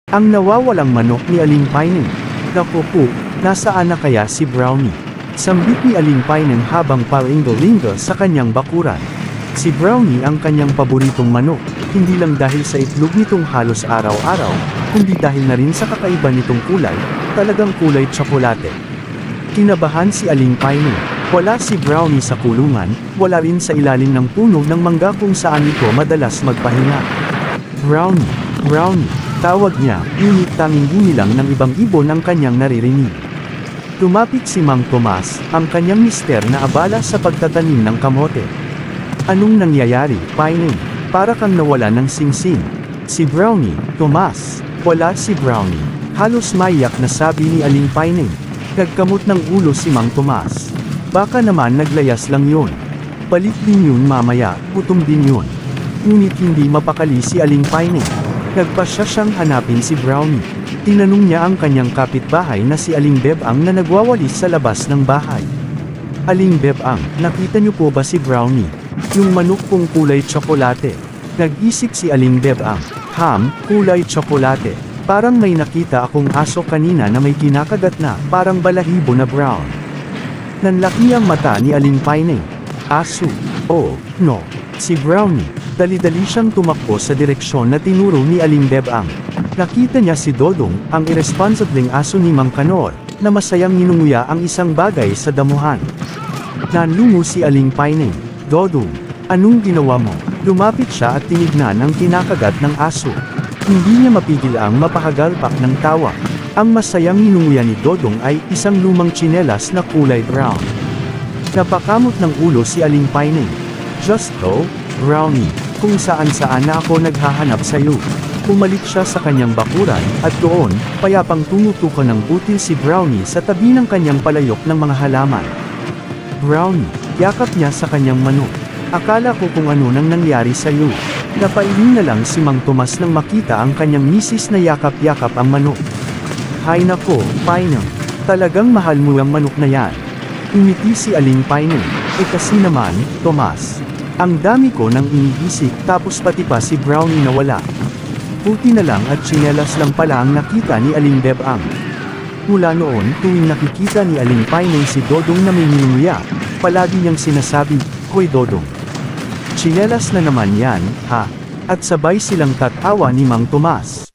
Ang nawawalang manok ni Aling Pineng. Naku po, nasaan na kaya si Brownie? Sambit ni Aling Pineng habang palingo-lingo sa kanyang bakuran. Si Brownie ang kanyang paboritong manok, hindi lang dahil sa itlog nitong halos araw-araw, kundi dahil na rin sa kakaiba nitong kulay, talagang kulay tsokolate. Kinabahan si Aling Pineng. Wala si Brownie sa kulungan, wala rin sa ilalim ng puno ng mangga kung saan ito madalas magpahinga. Brownie, Brownie, tawag niya, ngunit tanging huni lang ng ibang ibon ang kanyang naririnig. Tumapit si Mang Tomas, ang kanyang mister na abala sa pagtatanim ng kamote. Anong nangyayari, Pineng? Para kang nawala ng singsing. Si Brownie, Tomas. Wala si Brownie. Halos maiyak na sabi ni Aling Pineng. Nagkamot ng ulo si Mang Tomas. Baka naman naglayas lang yun. Balik din yun mamaya, gutom din yun. Ngunit hindi mapakali si Aling Pineng. Nagpasya siyang hanapin si Brownie. Tinanong niya ang kanyang kapitbahay na si Aling Bebang na nagwawalis sa labas ng bahay. Aling Bebang, nakita niyo po ba si Brownie? Yung manok pong kulay tsokolate. Nag-isip si Aling Bebang. Kulay tsokolate. Parang may nakita akong aso kanina na may kinakagat na, parang balahibo na brown. Nanlaki ang mata ni Aling Pineng. Aso. Oh, no. Si Brownie. Dali-dali siyang tumakbo sa direksyon na tinuro ni Aling Bebang. Nakita niya si Dodong, ang irresponsibleng aso ni Mang Kanor, na masayang ninunguya ang isang bagay sa damuhan. Nanlungo si Aling Pineng. Dodong, anong ginawa mo? Lumapit siya at tinignan ang kinakagat ng aso. Hindi niya mapigil ang mapahagalpak ng tawa. Ang masayang ninunguya ni Dodong ay isang lumang tsinelas na kulay brown. Napakamot ng ulo si Aling Pineng. Just go, Brownie, kung saan-saan na ako naghahanap sa'yo. Pumalik siya sa kanyang bakuran, at doon, payapang tumutukan ng butil si Brownie sa tabi ng kanyang palayok ng mga halaman. Brownie, yakap niya sa kanyang manok. Akala ko kung ano nang nangyari sa'yo. Napailing na lang si Mang Tomas nang makita ang kanyang misis na yakap-yakap ang manok. Hay nako, Pineng. Talagang mahal mo ang manok na yan. Umiti si Aling Pineng. Kasi naman, Tomas. Ang dami ko nang iniisip, tapos pati pa si Brownie na wala. Puti na lang at tsinelas lang pala ang nakita ni Aling Bebang. Mula noon, tuwing nakikita ni Aling Pineng si Dodong na may ninunguya, palagi niyang sinasabi, "Hoy Dodong. Tsinelas na naman yan, ha?" At sabay silang tatawa ni Mang Tomas.